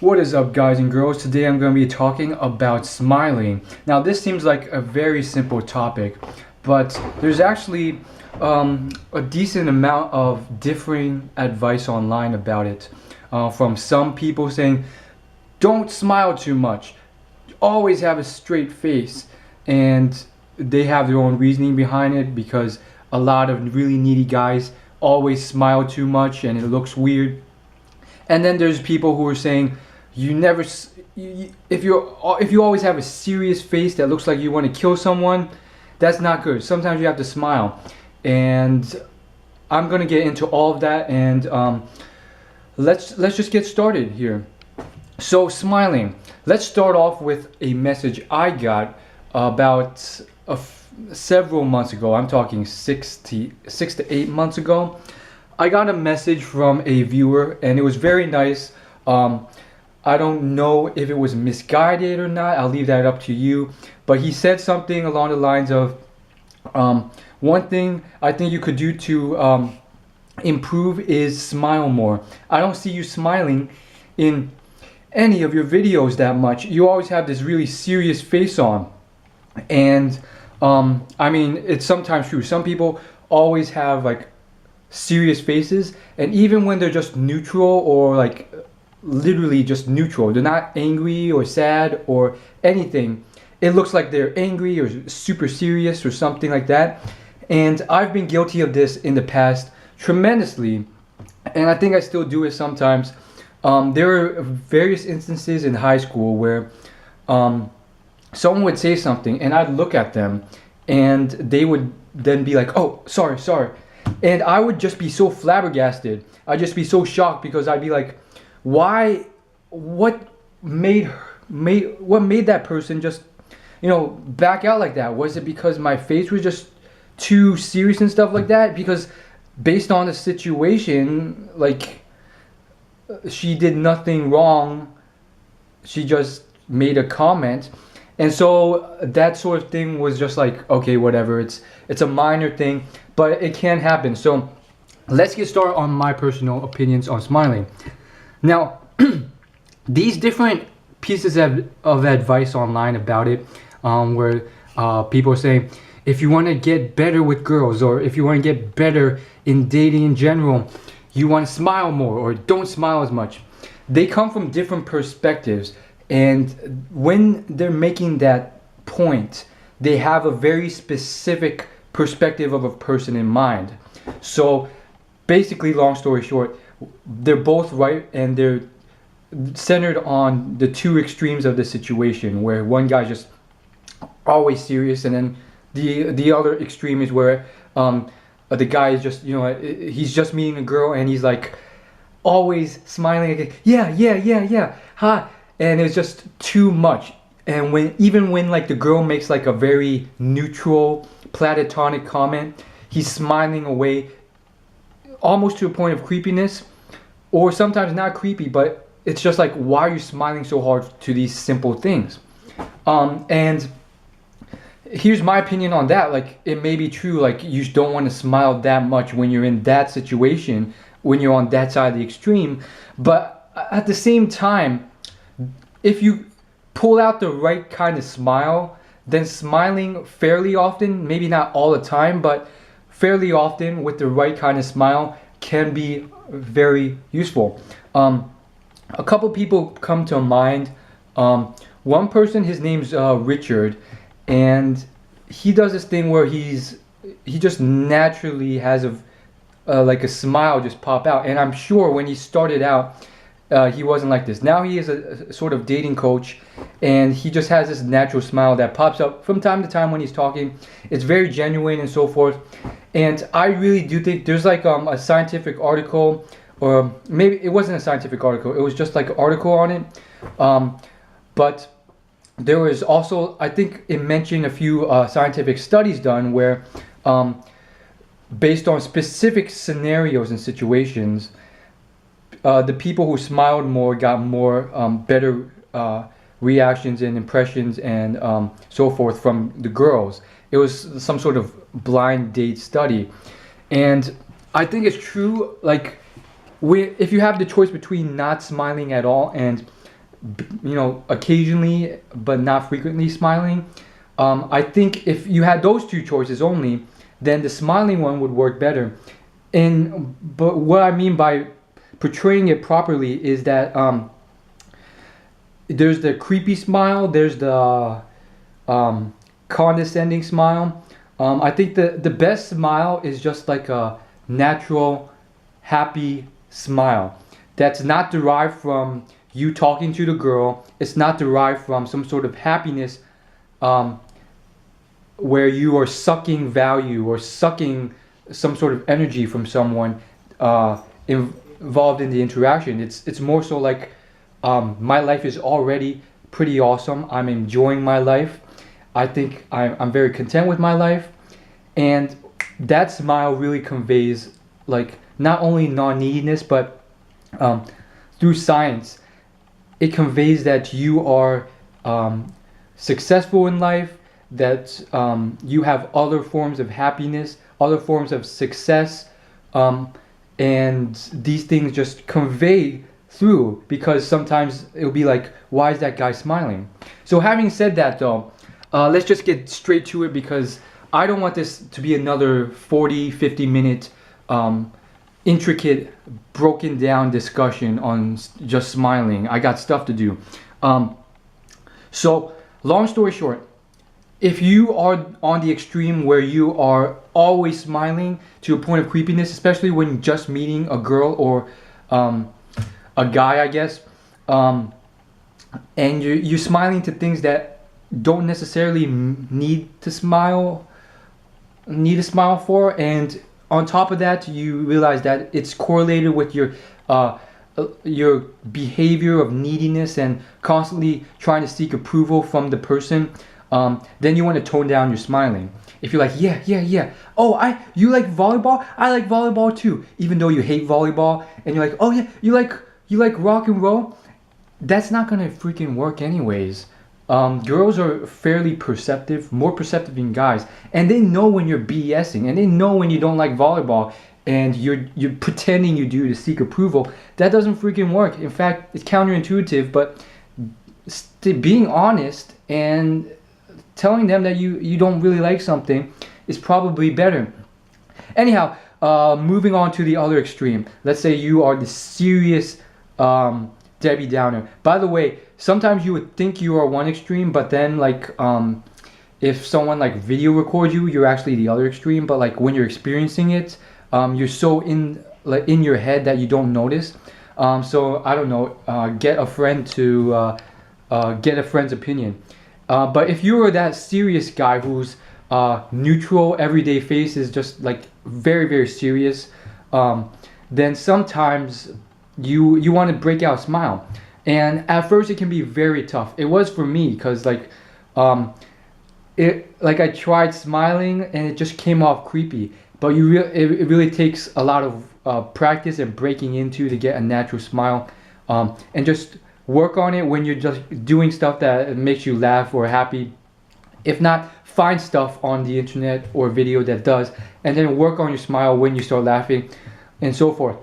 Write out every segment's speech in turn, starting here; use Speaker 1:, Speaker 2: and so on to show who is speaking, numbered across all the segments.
Speaker 1: What is up, guys and girls? Today I'm going to be talking about smiling. Now this seems like a very simple topic, but there's actually a decent amount of differing advice online about it. From some people saying, don't smile too much, always have a straight face, and they have their own reasoning behind it because a lot of really needy guys always smile too much and it looks weird. And then there's people who are saying if you always have a serious face that looks like you want to kill someone, that's not good. Sometimes you have to smile, and I'm gonna get into all of that. And let's just get started here. So smiling. Let's start off with a message I got about several months ago. I'm talking 6 to 8 months ago. I got a message from a viewer, and it was very nice. I don't know if it was misguided or not. I'll leave that up to you. But he said something along the lines of, one thing I think you could do to improve is smile more. I don't see you smiling in any of your videos that much. You always have this really serious face on. And I mean, it's sometimes true. Some people always have like serious faces, and even when they're just neutral or like literally just neutral, they're not angry or sad or anything, it looks like they're angry or super serious or something like that. And I've been guilty of this in the past tremendously, and I think I still do it sometimes. There are various instances in high school where someone would say something and I'd look at them and they would then be like, oh, sorry, and I would just be so flabbergasted. I'd just be so shocked because I'd be like, why, what made that person just, back out like that? Was it because my face was just too serious and stuff like that? Because based on the situation, like, she did nothing wrong. She just made a comment. And so that sort of thing was just like, okay, whatever. It's a minor thing, but it can happen. So let's get started on my personal opinions on smiling. Now, these different pieces of advice online about it, where people are saying, if you want to get better with girls, or if you want to get better in dating in general, you want to smile more or don't smile as much. They come from different perspectives, and when they're making that point, they have a very specific perspective of a person in mind. So basically, long story short, they're both right, and they're centered on the two extremes of the situation, where one guy's just always serious, and then the other extreme is where the guy is just, he's just meeting a girl and he's like always smiling again, yeah, hi, and it's just too much. And even when like the girl makes like a very neutral platonic comment, he's smiling away, almost to a point of creepiness, or sometimes not creepy, but it's just like, why are you smiling so hard to these simple things? And here's my opinion on that. Like, it may be true, like, you don't want to smile that much when you're in that situation, when you're on that side of the extreme. But at the same time, if you pull out the right kind of smile, then smiling fairly often, maybe not all the time, but fairly often with the right kind of smile, can be very useful. A couple people come to mind. One person, his name's Richard, and he does this thing where he just naturally has like a smile just pop out. And I'm sure when he started out, he wasn't like this. Now he is a sort of dating coach, and he just has this natural smile that pops up from time to time when he's talking. It's very genuine and so forth. And I really do think there's like a scientific article, or maybe it wasn't a scientific article, it was just like an article on it. But there was also, I think it mentioned a few scientific studies done where, based on specific scenarios and situations, the people who smiled more got more better reactions and impressions and so forth from the girls. It was some sort of blind date study, and I think it's true. Like, if you have the choice between not smiling at all and occasionally but not frequently smiling. I think if you had those two choices only, then the smiling one would work better. But what I mean by portraying it properly is that there's the creepy smile, there's the condescending smile. I think the best smile is just like a natural, happy smile that's not derived from you talking to the girl. It's not derived from some sort of happiness where you are sucking value or sucking some sort of energy from someone involved in the interaction. It's more so like my life is already pretty awesome. I'm enjoying my life. I think I'm very content with my life, and that smile really conveys like not only non-neediness, but through science, it conveys that you are successful in life, that you have other forms of happiness, other forms of success, and these things just convey through, because sometimes it'll be like, why is that guy smiling? So having said that though, let's just get straight to it, because I don't want this to be another 40-50 minute intricate broken down discussion on just smiling. I got stuff to do. So long story short, if you are on the extreme where you are always smiling to a point of creepiness, especially when just meeting a girl or a guy, I guess, and you're smiling to things that don't necessarily need to smile for, and on top of that you realize that it's correlated with your behavior of neediness and constantly trying to seek approval from the person, then you want to tone down your smiling. If you're like, yeah, oh, you like volleyball? I like volleyball too, even though you hate volleyball, and you're like, oh yeah, you like rock and roll, that's not gonna freaking work anyways. Girls are fairly perceptive, more perceptive than guys, and they know when you're BSing, and they know when you don't like volleyball, and you're pretending you do to seek approval. That doesn't freaking work. In fact, it's counterintuitive, but being honest and telling them that you don't really like something is probably better. Anyhow, moving on to the other extreme. Let's say you are the serious Debbie Downer. By the way, sometimes you would think you are one extreme, but then like if someone like video records you, you're actually the other extreme. But like when you're experiencing it, you're so in your head that you don't notice. So I don't know. Get a friend to get a friend's opinion. But if you are that serious guy whose neutral everyday face is just like very, very serious, then sometimes you want to break out a smile. And at first it can be very tough. It was for me, because like I tried smiling and it just came off creepy. But it really takes a lot of practice and breaking into to get a natural smile, and just work on it when you're just doing stuff that makes you laugh or happy. If not, find stuff on the internet or video that does, and then work on your smile when you start laughing, and so forth.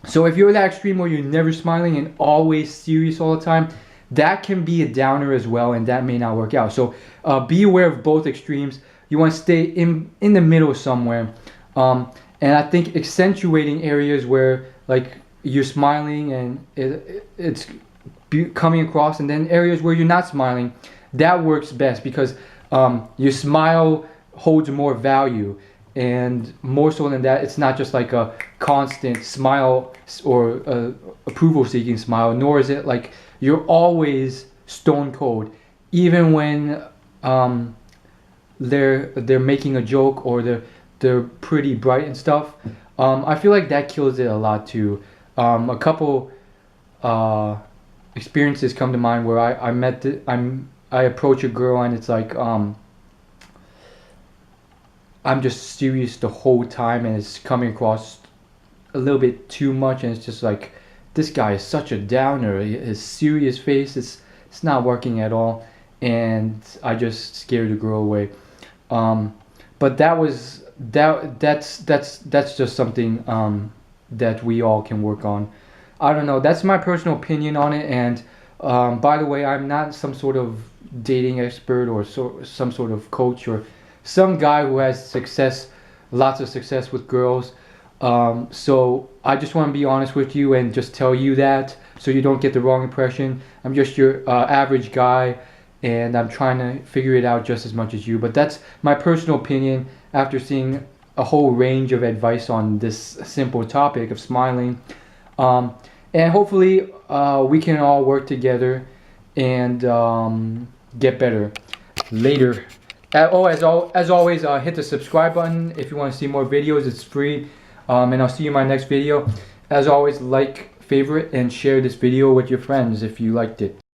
Speaker 1: So if you're that extreme where you're never smiling and always serious all the time, that can be a downer as well, and that may not work out. So be aware of both extremes. You want to stay in the middle somewhere, and I think accentuating areas where like you're smiling and it's coming across, and then areas where you're not smiling, that works best, because your smile holds more value. And more so than that, it's not just like a constant smile or approval seeking smile, nor is it like you're always stone cold, even when they're making a joke or they're pretty bright and stuff. I feel like that kills it a lot too. A couple experiences come to mind where I approach a girl and it's like I'm just serious the whole time, and it's coming across a little bit too much, and it's just like, this guy is such a downer. His serious face, it's not working at all, and I just scared the girl away. But that's just something that we all can work on. I don't know. That's my personal opinion on it, and By the way, I'm not some sort of dating expert or some sort of coach or some guy who has success, lots of success with girls. So I just want to be honest with you and just tell you that so you don't get the wrong impression. I'm just your average guy, and I'm trying to figure it out just as much as you. But that's my personal opinion after seeing a whole range of advice on this simple topic of smiling. And hopefully we can all work together and get better later. As always, hit the subscribe button if you want to see more videos. It's free. And I'll see you in my next video. As always, like, favorite, and share this video with your friends if you liked it.